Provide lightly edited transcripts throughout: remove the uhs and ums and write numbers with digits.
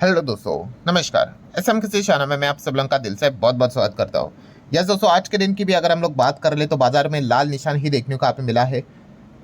Hello दोस्तों, नमस्कार। SM किसी चैनल में मैं आप सब लोगों का दिल से बहुत बहुत स्वागत करता हूँ। यस दोस्तों, आज के दिन की भी अगर हम लोग बात कर ले तो बाजार में लाल निशान ही देखने को आप मिला है।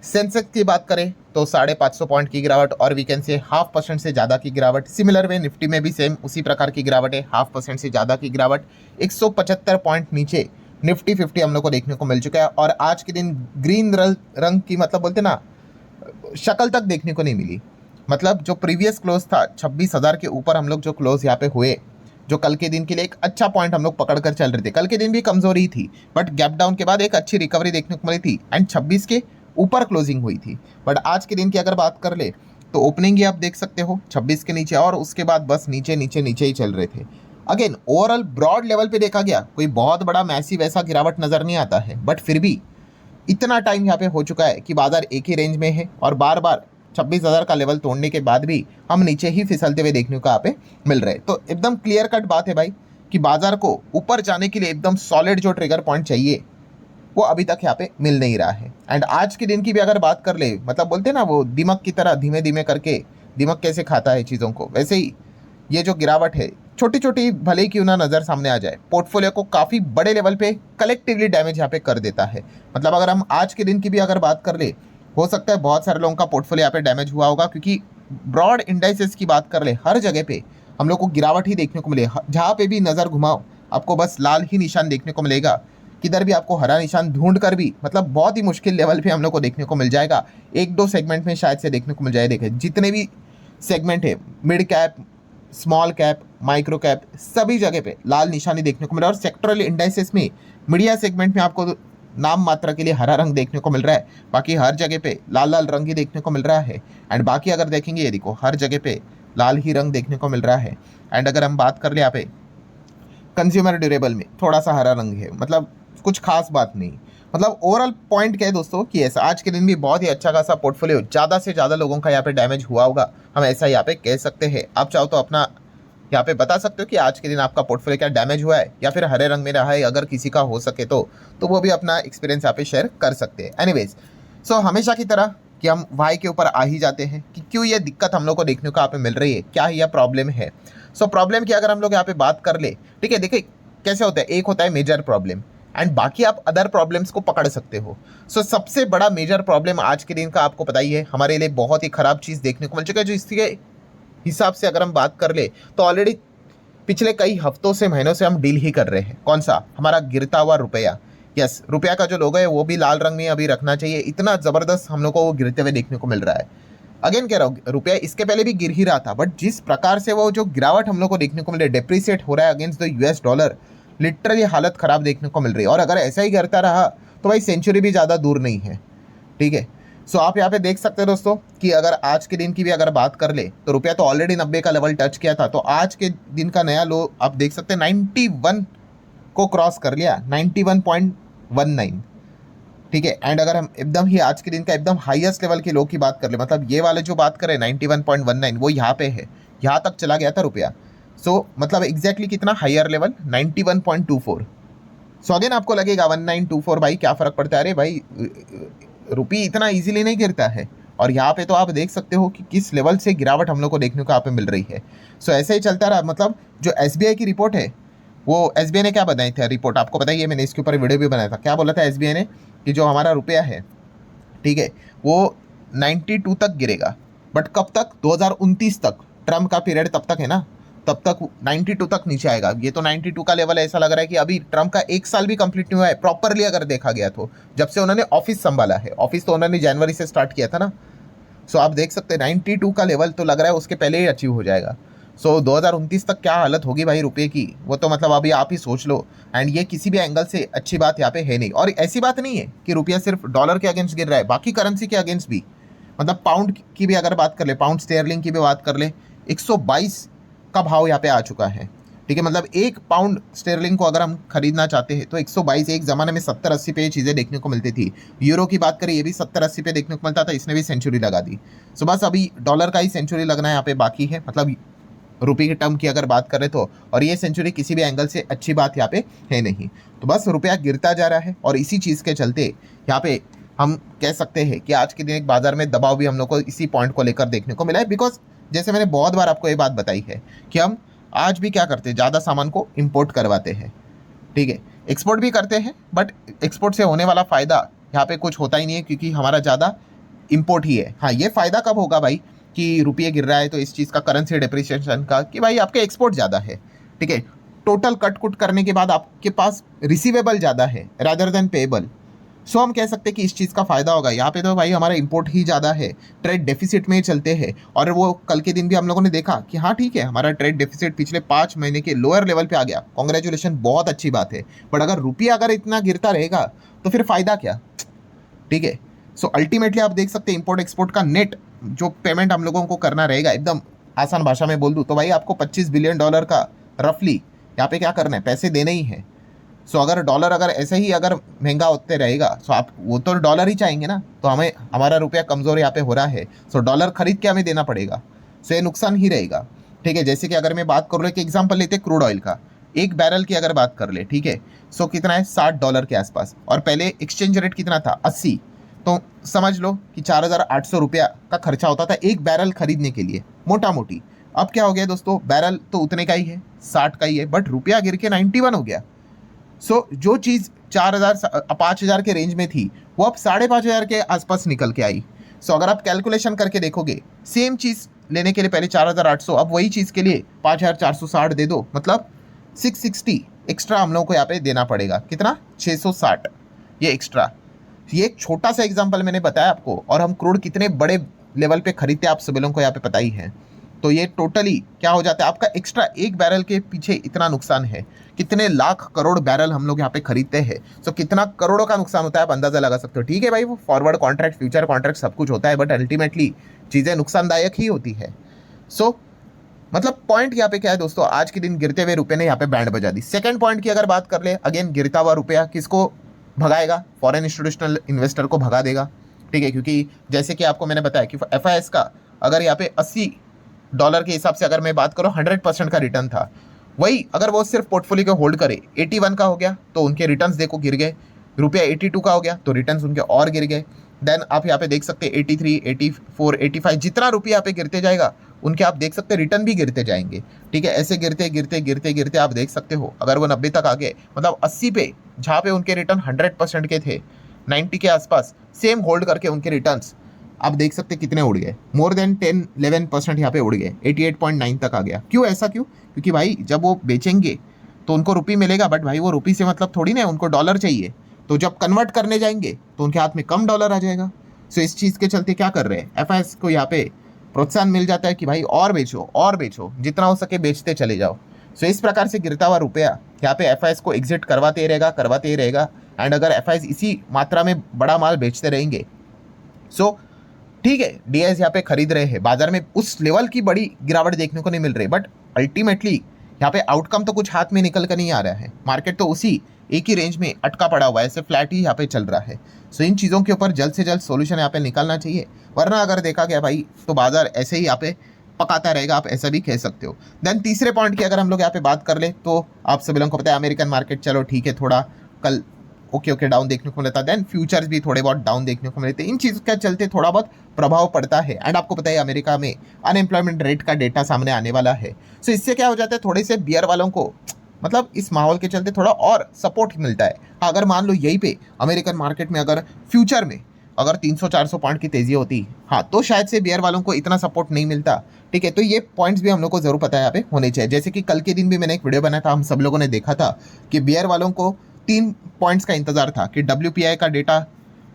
सेंसेक्स की बात करें तो 550 पॉइंट की गिरावट और वीकेंड से 0.5% से ज़्यादा की गिरावट। सिमिलर वे निफ्टी में भी सेम उसी प्रकार की गिरावट है, 0.5% से ज़्यादा की गिरावट। 175 पॉइंट नीचे निफ्टी 50 हम लोग को देखने को मिल चुका है। और आज के दिन ग्रीन रंग की मतलब बोलते ना शक्ल तक देखने को नहीं मिली। मतलब जो प्रीवियस क्लोज था 26,000 के ऊपर हम लोग जो क्लोज यहाँ पे हुए, जो कल के दिन के लिए एक अच्छा पॉइंट हम लोग पकड़ कर चल रहे थे। कल के दिन भी कमजोरी थी बट गैप डाउन के बाद एक अच्छी रिकवरी देखने को मिली थी एंड 26 के ऊपर क्लोजिंग हुई थी। बट आज के दिन की अगर बात कर ले तो ओपनिंग ही आप देख सकते हो 26 के नीचे और उसके बाद बस नीचे नीचे नीचे ही चल रहे थे। अगेन ओवरऑल ब्रॉड लेवल पे देखा गया कोई बहुत बड़ा मैसिव ऐसा गिरावट नजर नहीं आता है, बट फिर भी इतना टाइम यहाँ पे हो चुका है कि बाजार एक ही रेंज में है और बार बार 26,000 का लेवल तोड़ने के बाद भी हम नीचे ही फिसलते हुए देखने को यहाँ पे मिल रहे हैं। तो एकदम क्लियर कट बात है भाई कि बाजार को ऊपर जाने के लिए एकदम सॉलिड जो ट्रिगर पॉइंट चाहिए वो अभी तक यहाँ पे मिल नहीं रहा है। एंड आज के दिन की भी अगर बात कर ले, मतलब बोलते हैं ना वो दिमाग की तरह धीमे धीमे करके दिमाग कैसे खाता है चीज़ों को, वैसे ही ये जो गिरावट है छोटी छोटी भले ही क्यों ना नज़र सामने आ जाए, पोर्टफोलियो को काफ़ी बड़े लेवल पे कलेक्टिवली डैमेज यहाँ पे कर देता है। मतलब अगर हम आज के दिन की भी अगर बात कर ले, हो सकता है बहुत सारे लोगों का पोर्टफोलियो यहाँ पे डैमेज हुआ होगा, क्योंकि ब्रॉड इंडाइसेस की बात कर ले हर जगह पे हम लोग को गिरावट ही देखने को मिले। जहाँ पे भी नज़र घुमाओ आपको बस लाल ही निशान देखने को मिलेगा, किधर भी आपको हरा निशान ढूंढ कर भी मतलब बहुत ही मुश्किल लेवल पे हम लोग को देखने को मिल जाएगा। एक दो सेगमेंट में शायद से देखने को मिल जाए। देखे जितने भी सेगमेंट है, mid cap, small cap, micro cap, सभी जगह पे लाल निशानी देखने को मिल रहा है। और सेक्टरल इंडाइसेस में मीडिया सेगमेंट में आपको नाम मात्रा के लिए हरा रंग देखने को मिल रहा है, बाकी हर जगह पे लाल लाल रंग ही देखने को मिल रहा है। एंड बाकी अगर देखेंगे ये देखो हर जगह पे लाल ही रंग देखने को मिल रहा है। एंड अगर हम बात कर ले यहाँ पे कंज्यूमर ड्यूरेबल में थोड़ा सा हरा रंग है, मतलब कुछ खास बात नहीं। मतलब ओवरऑल पॉइंट क्या है दोस्तों कि ऐसा आज के दिन भी बहुत ही अच्छा खासा पोर्टफोलियो ज़्यादा से ज़्यादा लोगों का यहाँ पे डैमेज हुआ होगा, हम ऐसा यहाँ पे कह सकते हैं। आप चाहो तो अपना यहाँ पे बता सकते हो कि आज के दिन आपका पोर्टफोलियो क्या डैमेज हुआ है या फिर हरे रंग में रहा है। अगर किसी का हो सके तो वो भी अपना एक्सपीरियंस यहाँ पे शेयर कर सकते हैं। एनीवेज, सो हमेशा की तरह कि हम वाई के ऊपर आ ही जाते हैं कि क्यों ये दिक्कत हम लोग को देखने को यहाँ पे मिल रही है, क्या यह प्रॉब्लम है। सो प्रॉब्लम की अगर हम लोग यहाँ पे बात कर ले, ठीक है, देखिए कैसे होता है, एक होता है मेजर प्रॉब्लम एंड बाकी आप अदर प्रॉब्लम्स को पकड़ सकते हो। सो सबसे बड़ा मेजर प्रॉब्लम आज के दिन का आपको पता ही है, हमारे लिए बहुत ही खराब चीज़ देखने को मिल चुका है। जो इसके हिसाब से अगर हम बात कर ले तो ऑलरेडी पिछले कई हफ्तों से महीनों से हम डील ही कर रहे हैं। कौन सा? हमारा गिरता हुआ रुपया। यस, रुपया का जो लोगो है वो भी लाल रंग में अभी रखना चाहिए। इतना ज़बरदस्त हम लोग को वो गिरते हुए देखने को मिल रहा है। अगेन कह रहा हूँ, रुपया इसके पहले भी गिर ही रहा था, बट जिस प्रकार से वो जो गिरावट हम लोग को देखने को मिल रही है, डेप्रिसिएट हो रहा है against the US dollar, literally हालत ख़राब देखने को मिल रही है। और अगर ऐसा ही करता रहा तो भाई सेंचुरी भी ज़्यादा दूर नहीं है, ठीक है। सो आप यहाँ पे देख सकते हैं दोस्तों कि अगर आज के दिन की भी अगर बात कर ले तो रुपया तो ऑलरेडी 90 का लेवल टच किया था, तो आज के दिन का नया लो आप देख सकते हैं 91 को क्रॉस कर लिया, 91.19, ठीक है। एंड अगर हम एकदम ही आज के दिन का एकदम हाईएस्ट लेवल के लो की बात कर ले, मतलब ये वाले जो बात करें 91.19 वो यहाँ पे है, यहाँ तक चला गया था रुपया। सो मतलब एग्जैक्टली कितना हायर लेवल 91.24। सो अगेन आपको लगेगा 1924 भाई क्या फ़र्क पड़ता है। अरे भाई रुपये इतना इजीली नहीं गिरता है। और यहाँ पे तो आप देख सकते हो कि किस लेवल से गिरावट हम लोग को देखने को यहाँ पे मिल रही है। सो ऐसे ही चलता रहा। मतलब जो एसबीआई की रिपोर्ट है, वो एसबीआई ने क्या बनाई थी रिपोर्ट आपको पता ही है, मैंने इसके ऊपर वीडियो भी बनाया था। क्या बोला था एसबीआई ने कि जो हमारा रुपया है, ठीक है, वो 92 तक गिरेगा, बट कब तक? 2029 तक। ट्रम्प का पीरियड तब तक है ना, तब तक 92 तक नीचे आएगा। ये तो 92 का लेवल ऐसा लग रहा है कि अभी ट्रम्प का 1 साल भी कंप्लीट नहीं हुआ है प्रॉपरली अगर देखा गया तो, जब से उन्होंने ऑफिस संभाला है। ऑफिस तो उन्होंने जनवरी से स्टार्ट किया था ना। सो आप देख सकते हैं 92 का लेवल तो लग रहा है उसके पहले ही अचीव हो जाएगा। सो 2029 तक क्या हालत होगी भाई रुपये की, वो तो मतलब अभी आप ही सोच लो। एंड ये किसी भी एंगल से अच्छी बात यहाँ पे है नहीं। और ऐसी बात नहीं है कि रुपया सिर्फ डॉलर के अगेंस्ट गिर रहा है, बाकी करेंसी के अगेंस्ट भी। मतलब पाउंड की भी अगर बात कर ले, पाउंड स्टेयरलिंग की भी बात कर ले, 122 का भाव यहाँ पे आ चुका है, ठीक है। मतलब 1 पाउंड स्टेरलिंग को अगर हम खरीदना चाहते हैं तो 122, एक ज़माने में 70-80 पे ये चीज़ें देखने को मिलती थी। यूरो की बात करें ये भी 70-80 पे देखने को मिलता था, इसने भी सेंचुरी लगा दी। सो बस अभी डॉलर का ही सेंचुरी लगना यहाँ पे बाकी है, मतलब रुपये के टर्म की अगर बात करें तो। और ये सेंचुरी किसी भी एंगल से अच्छी बात यहाँ पे है नहीं। तो बस रुपया गिरता जा रहा है और इसी चीज़ के चलते यहाँ पे हम कह सकते हैं कि आज के दिन एक बाजार में दबाव भी हम लोग को इसी पॉइंट को लेकर देखने को मिला है। बिकॉज जैसे मैंने बहुत बार आपको ये बात बताई है कि हम आज भी क्या करते हैं, ज़्यादा सामान को इम्पोर्ट करवाते हैं, ठीक है, एक्सपोर्ट भी करते हैं, बट एक्सपोर्ट से होने वाला फ़ायदा यहाँ पे कुछ होता ही नहीं है क्योंकि हमारा ज़्यादा इम्पोर्ट ही है। हाँ, ये फ़ायदा कब होगा भाई कि रुपये गिर रहा है तो इस चीज़ का, करेंसी डिप्रिसिएशन का, कि भाई आपके एक्सपोर्ट ज़्यादा है, ठीक है, टोटल कट कुट करने के बाद आपके पास रिसीवेबल ज़्यादा है रादर देन पेएबल। सो हम कह सकते हैं कि इस चीज़ का फ़ायदा होगा। यहाँ पे तो भाई हमारा इंपोर्ट ही ज़्यादा है, ट्रेड डेफिसिट में चलते हैं, और वो कल के दिन भी हम लोगों ने देखा कि हाँ ठीक है, हमारा ट्रेड डेफिसिट पिछले 5 महीने के लोअर लेवल पे आ गया, कॉन्ग्रेचुलेशन, बहुत अच्छी बात है। बट अगर रुपया अगर इतना गिरता रहेगा तो फिर फ़ायदा क्या, ठीक है। सो अल्टीमेटली आप देख सकते हैं इंपोर्ट एक्सपोर्ट का नेट जो पेमेंट हम लोगों को करना रहेगा, एकदम आसान भाषा में बोल दूँ तो भाई आपको $25 बिलियन का रफली यहाँ पे क्या करना है, पैसे देने ही हैं। सो अगर डॉलर अगर ऐसे ही अगर महंगा होते रहेगा, सो आप वो तो डॉलर ही चाहेंगे ना, तो हमें हमारा रुपया कमज़ोर यहाँ पे हो रहा है, सो डॉलर खरीद के हमें देना पड़ेगा, सो ये नुकसान ही रहेगा, ठीक है। जैसे कि अगर मैं बात करूँ कि एग्जांपल लेते क्रूड ऑयल का, एक बैरल की अगर बात कर ले, ठीक है, सो कितना है, $60 के आसपास, और पहले एक्सचेंज रेट कितना था, 80, तो समझ लो कि 4,800 रुपया का खर्चा होता था एक बैरल खरीदने के लिए, मोटा मोटी। अब क्या हो गया दोस्तों, बैरल तो उतने का ही है, 60 का ही है, बट रुपया गिर के 91 हो गया। सो जो चीज़ 4,000 5,000 के रेंज में थी वो अब 5,500 के आसपास निकल के आई। सो अगर आप कैलकुलेशन करके देखोगे, सेम चीज़ लेने के लिए पहले 4,800, अब वही चीज़ के लिए 5,460 दे दो, मतलब 660 एक्स्ट्रा हम लोगों को यहाँ पे देना पड़ेगा। कितना, 660, ये एक्स्ट्रा। ये एक छोटा सा एग्जांपल मैंने बताया आपको, और हम क्रूड कितने बड़े लेवल पे खरीदते हैं आप सभी लोगों को यहाँ पे पता ही है। तो ये टोटली क्या हो जाता है, आपका एक्स्ट्रा एक बैरल के पीछे इतना नुकसान है, कितने लाख करोड़ बैरल हम लोग यहाँ पे खरीदते हैं, सो कितना करोड़ों का नुकसान होता है आप अंदाजा लगा सकते हो। ठीक है भाई, वो फॉरवर्ड कॉन्ट्रैक्ट, फ्यूचर कॉन्ट्रैक्ट सब कुछ होता है, बट अल्टीमेटली चीज़ें नुकसानदायक ही होती है। सो मतलब पॉइंट यहाँ पे क्या है दोस्तों, आज के दिन गिरते हुए रुपये ने यहाँ पे बैंड बजा दी। सेकंड पॉइंट की अगर बात कर ले, अगेन गिरता हुआ रुपया किसको भगाएगा, फॉरेन इंस्टीट्यूशनल इन्वेस्टर को भगा देगा, ठीक है, क्योंकि जैसे कि आपको मैंने बताया कि FIS का अगर यहाँ पे $80 के हिसाब से अगर मैं बात करूँ 100% का रिटर्न था, वही अगर वो सिर्फ पोर्टफोलियो को होल्ड करे 81 का हो गया तो उनके रिटर्न्स देखो गिर गए, रुपया 82 का हो गया तो रिटर्न्स उनके और गिर गए। देन आप यहाँ पे देख सकते हैं 83, 84, 85, जितना रुपया यहाँ पे गिरते जाएगा उनके आप देख सकते हैं रिटर्न भी गिरते जाएंगे, ठीक है। ऐसे गिरते गिरते गिरते गिरते आप देख सकते हो अगर वो 90 तक आ गए, मतलब 80 पे, जहाँ पे उनके रिटर्न 100% के थे, 90 के आसपास सेम होल्ड करके उनके रिटर्न्स आप देख सकते कितने उड़ गए, मोर देन 10-11% यहाँ पे उड़ गए, 88.9 तक आ गया। क्यों, ऐसा क्यों? क्योंकि भाई जब वो बेचेंगे तो उनको रुपये मिलेगा, बट भाई वो रुपये से मतलब थोड़ी ना, उनको डॉलर चाहिए, तो जब कन्वर्ट करने जाएंगे तो उनके हाथ में कम डॉलर आ जाएगा। सो इस चीज़ के चलते क्या कर रहे हैं, FIS को यहाँ पे प्रोत्साहन मिल जाता है कि भाई और बेचो और बेचो, जितना हो सके बेचते चले जाओ। सो इस प्रकार से गिरता हुआ रुपया यहाँ पे FIS को एग्जिट करवाते ही रहेगा। एंड अगर FIS इसी मात्रा में बड़ा माल बेचते रहेंगे, सो ठीक है, DIs यहाँ पे खरीद रहे हैं, बाजार में उस लेवल की बड़ी गिरावट देखने को नहीं मिल रही, बट अल्टीमेटली यहाँ पे आउटकम तो कुछ हाथ में निकल कर नहीं आ रहा है, मार्केट तो उसी एक ही रेंज में अटका पड़ा हुआ है, ऐसे फ्लैट ही यहाँ पे चल रहा है। सो इन चीज़ों के ऊपर जल्द से जल्द सोल्यूशन यहाँ पे निकालना चाहिए, वरना अगर देखा गया भाई तो बाजार ऐसे ही यहाँ पे पकाता रहेगा, आप ऐसा भी कह सकते हो। देन तीसरे पॉइंट की अगर हम लोग यहाँ पे बात कर ले तो आप सभी लोगों को पता है अमेरिकन मार्केट, चलो ठीक है, थोड़ा कल ओके डाउन देखने को मिलता है, देन फ्यूचर्स भी थोड़े बहुत डाउन देखने को मिलते हैं। इन चीज़ों के चलते थोड़ा बहुत प्रभाव पड़ता है। एंड आपको पता है अमेरिका में अनएम्प्लॉयमेंट रेट का डेटा सामने आने वाला है, सो इससे क्या हो जाता है, थोड़े से बियर वालों को मतलब इस माहौल के चलते थोड़ा और सपोर्ट मिलता है। अगर मान लो यहीं पे अमेरिकन मार्केट में अगर फ्यूचर में अगर 300-400 पॉइंट की तेज़ी होती, हाँ, तो शायद से बियर वालों को इतना सपोर्ट नहीं मिलता, ठीक है। तो ये पॉइंट्स भी हम लोग को जरूर पता है यहाँ पे होने चाहिए। जैसे कि कल के दिन भी मैंने एक वीडियो बनाया था, हम सब लोगों ने देखा था कि बियर वालों को 3 पॉइंट्स का इंतजार था कि WPI का डेटा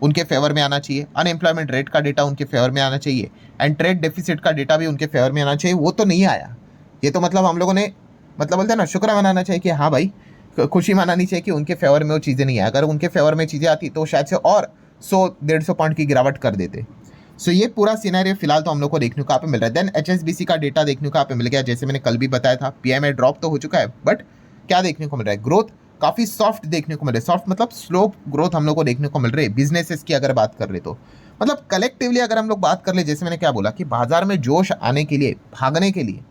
उनके फेवर में आना चाहिए, अनएम्प्लॉयमेंट रेट का डेटा उनके फेवर में आना चाहिए, एंड ट्रेड डेफिसिट का डेटा भी उनके फेवर में आना चाहिए। वो तो नहीं आया। ये तो मतलब हम लोगों ने मतलब बोलते हैं ना, शुक्र मनाना चाहिए कि हाँ भाई, खुशी मनानी चाहिए कि उनके फेवर में वो चीज़ें नहीं आए। अगर उनके फेवर में चीज़ें आती तो शायद से और 100-150 पॉइंट की गिरावट कर देते। सो ये पूरा सिनेरियो फिलहाल तो हम लोग को देखने को यहाँ पे मिल रहा है। देन HSBC का डेटा देखने को यहाँ पे मिल गया, जैसे मैंने कल भी बताया था, PMI ड्रॉप तो हो चुका है, बट क्या देखने को मिल रहा है, ग्रोथ काफ़ी सॉफ्ट देखने को मिल रहा है। सॉफ्ट मतलब स्लो ग्रोथ हम लोग को देखने को मिल रही है बिजनेसेस की अगर बात कर ले तो। मतलब कलेक्टिवली अगर हम लोग बात कर ले, जैसे मैंने क्या बोला कि बाजार में जोश आने के लिए, भागने के लिए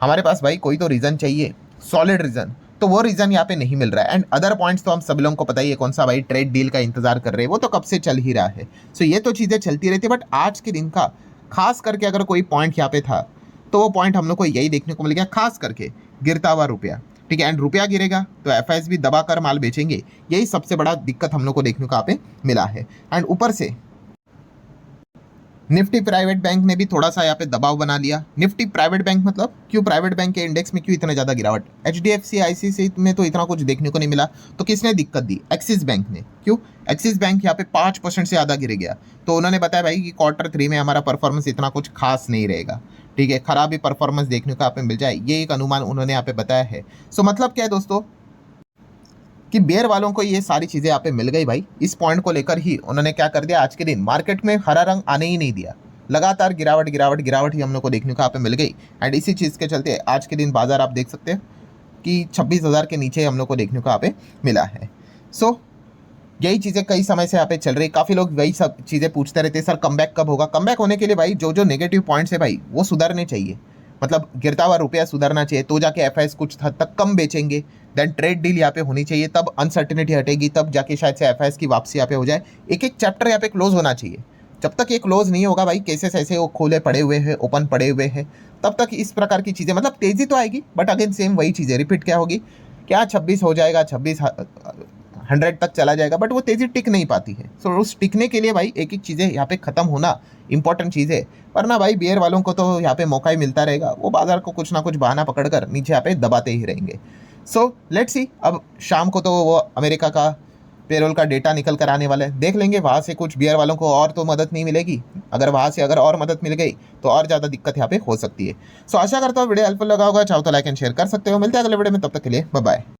हमारे पास भाई कोई तो रीज़न चाहिए, सॉलिड रीज़न, तो वो रीज़न यहाँ पे नहीं मिल रहा है। एंड अदर पॉइंट्स तो हम सब लोगों को पता ही है कौन सा, भाई ट्रेड डील का इंतजार कर रहे हैं, वो तो कब से चल ही रहा है। सो ये तो चीज़ें चलती रहती है, बट आज के दिन का खास करके अगर कोई पॉइंट यहाँ पे था तो वो पॉइंट हम लोग को यही देखने को मिल गया, खास करके गिरता हुआ रुपया। ठीक है, एंड रुपया गिरेगा तो एफआईएस भी दबा कर माल बेचेंगे, यही सबसे बड़ा दिक्कत हम लोग को देखने को यहाँ पे मिला है। एंड ऊपर से निफ्टी प्राइवेट बैंक ने भी थोड़ा सा यहाँ पे दबाव बना लिया। निफ्टी प्राइवेट बैंक मतलब क्यों, प्राइवेट बैंक के इंडेक्स में क्यों इतना ज़्यादा गिरावट? एचडीएफसी आईसीआईसी में तो इतना कुछ देखने को नहीं मिला, तो किसने दिक्कत दी? एक्सिस बैंक ने। क्यों? एक्सिस बैंक यहाँ पे 5% से ज़्यादा गिर गया, तो उन्होंने बताया भाई कि Q3 में हमारा परफॉर्मेंस इतना कुछ खास नहीं रहेगा। ठीक है, खराब ही परफॉर्मेंस देखने को यहाँ पे मिल जाए, ये एक अनुमान उन्होंने यहाँ पे बताया है। सो मतलब क्या है दोस्तों कि बेयर वालों को ये सारी चीज़ें यहाँ पे मिल गई भाई। इस पॉइंट को लेकर ही उन्होंने क्या कर दिया, आज के दिन मार्केट में हरा रंग आने ही नहीं दिया, लगातार गिरावट गिरावट गिरावट ही हम लोग को देखने को यहाँ पे मिल गई। एंड इसी चीज़ के चलते आज के दिन बाजार आप देख सकते हैं कि 26,000 के नीचे हम लोग को देखने को यहाँ पे मिला है। सो यही चीज़ें कई समय से यहाँ पे चल रही। काफ़ी लोग वही सब चीज़ें पूछते रहते हैं, सर कमबैक कब होगा? कमबैक होने के लिए भाई जो जो नेगेटिव पॉइंट्स है भाई वो सुधरने चाहिए, मतलब गिरता हुआ रुपया सुधरना चाहिए, तो जाके एफआईएस कुछ हद तक कम बेचेंगे। देन ट्रेड डील यहाँ पे होनी चाहिए, तब अनसर्टेनिटी हटेगी, तब जाके शायद से एफआईएस की वापसी यहाँ पे हो जाए। एक एक चैप्टर यहाँ पे क्लोज होना चाहिए। जब तक ये क्लोज नहीं होगा भाई, केसेस ऐसे वो खोले पड़े हुए हैं, ओपन पड़े हुए हैं, तब तक इस प्रकार की चीज़ें, मतलब तेज़ी तो आएगी बट अगेन सेम वही चीज़ें रिपीट क्या होगी, क्या 26 हो जाएगा, 2600 तक चला जाएगा, बट वो तेज़ी टिक नहीं पाती है। सो उस टिकने के लिए भाई एक एक चीज़ें यहाँ पे ख़त्म होना इंपॉर्टेंट चीज़ है, वरना भाई बियर वालों को तो यहाँ पे मौका ही मिलता रहेगा, वो बाजार को कुछ ना कुछ बहाना पकड़कर नीचे यहाँ पे दबाते ही रहेंगे। सो लेट्स सी, अब शाम को तो वो अमेरिका का पेरोल का डेटा निकल कर आने वाला है, देख लेंगे वहाँ से कुछ बियर वालों को और तो मदद नहीं मिलेगी। अगर वहाँ से अगर और मदद मिल गई तो और ज़्यादा दिक्कत यहाँ पे हो सकती है। सो आशा करता हूँ वीडियो हेल्पफुल लगा होगा, चाहो तो लाइक एंड शेयर कर सकते हो। मिलते हैं अगले वीडियो में, तब तक के लिए बाय बाय।